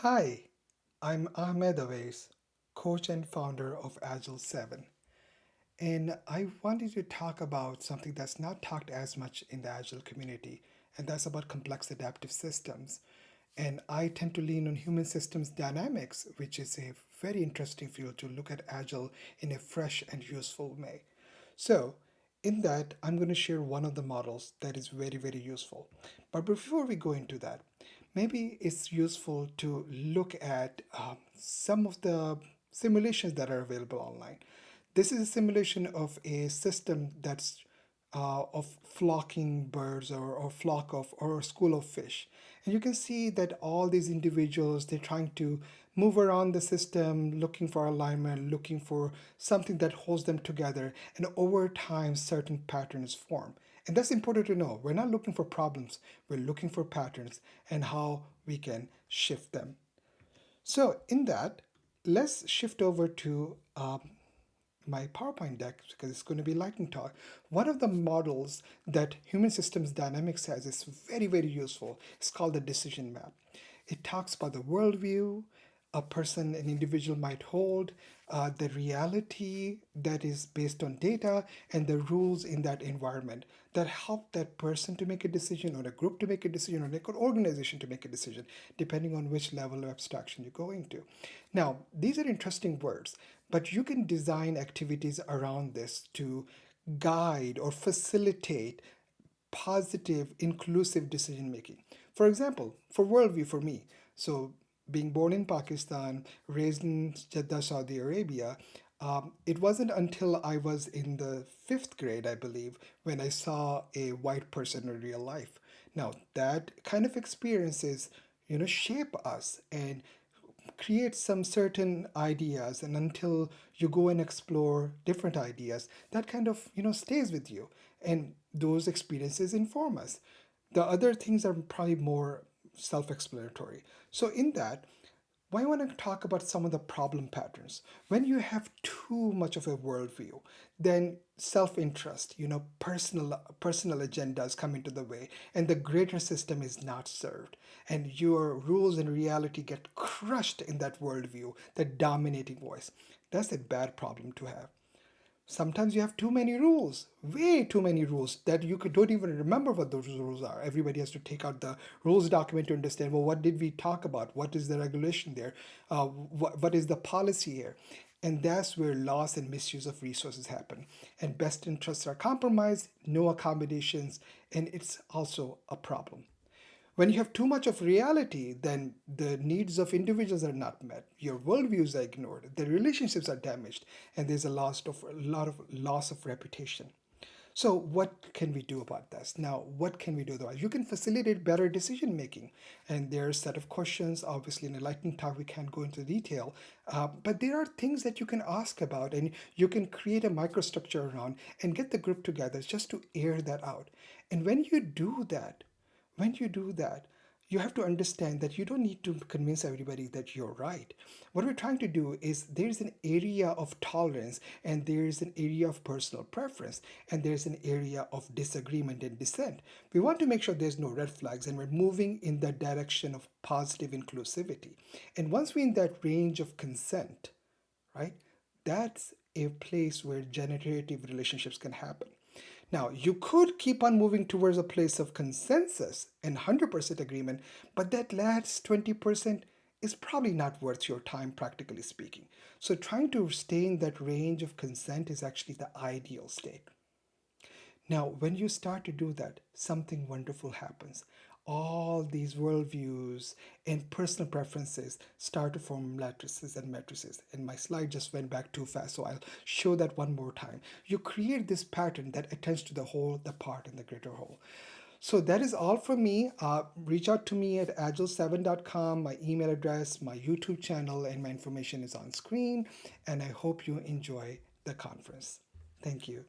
Hi, I'm Ahmed Avais, coach and founder of Agile 7. And I wanted to talk about something that's not talked as much in the Agile community, and that's about complex adaptive systems. And I tend to lean on human systems dynamics, which is a very interesting field to look at Agile in a fresh and useful way. So, in that, I'm going to share one of the models that is very, very useful. But before we go into that, maybe it's useful to look at some of the simulations that are available online. This is a simulation of a system that's of flocking birds or flock of or a school of fish. And you can see that all these individuals, they're trying to move around the system, looking for alignment, looking for something that holds them together. And over time, certain patterns form. And that's important to know. We're not looking for problems, we're looking for patterns and how we can shift them. So, in that, let's shift over to my PowerPoint deck because it's going to be lightning talk. One of the models that Human Systems Dynamics has is very, very useful. It's called the decision map. It talks about the worldview a person, an individual might hold, the reality that is based on data, and the rules in that environment that help that person to make a decision, or a group to make a decision, or an organization to make a decision, depending on which level of abstraction you go into. Now, these are interesting words, but you can design activities around this to guide or facilitate positive, inclusive decision making. For example, for worldview for me, so being born in Pakistan, raised in Jeddah, Saudi Arabia, it wasn't until I was in the fifth grade, I believe, when I saw a white person in real life. Now, that kind of experiences, shape us and create some certain ideas, and until you go and explore different ideas, that kind of stays with you, and those experiences inform us. The other things are probably more self-explanatory. So in that, why I want to talk about some of the problem patterns. When you have too much of a worldview, then self-interest, personal agendas come into the way, and the greater system is not served. And your rules and reality get crushed in that worldview, that dominating voice. That's a bad problem to have. Sometimes you have too many rules, way too many rules that don't even remember what those rules are. Everybody has to take out the rules document to understand, well, what did we talk about? What is the regulation there? What is the policy here? And that's where loss and misuse of resources happen. And best interests are compromised, no accommodations, and it's also a problem. When you have too much of reality, then the needs of individuals are not met. Your worldviews are ignored. The relationships are damaged, and there's a lot of loss of reputation. So, what can we do about this? Now, what can we do otherwise? You can facilitate better decision making, and there are a set of questions. Obviously, in a lightning talk, we can't go into detail, but there are things that you can ask about, and you can create a microstructure around and get the group together just to air that out. And when you do that, you have to understand that you don't need to convince everybody that you're right. What we're trying to do is there's an area of tolerance, and there's an area of personal preference, and there's an area of disagreement and dissent. We want to make sure there's no red flags, and we're moving in the direction of positive inclusivity. And once we're in that range of consent, right, that's a place where generative relationships can happen. Now, you could keep on moving towards a place of consensus and 100% agreement, but that last 20% is probably not worth your time, practically speaking. So, trying to stay in that range of consent is actually the ideal state. Now, when you start to do that, something wonderful happens. All these worldviews and personal preferences start to form lattices and matrices. And my slide just went back too fast, so I'll show that one more time. You create this pattern that attends to the whole, the part, and the greater whole. So that is all from me. Reach out to me at agile7.com, my email address, my YouTube channel, and my information is on screen. And I hope you enjoy the conference. Thank you.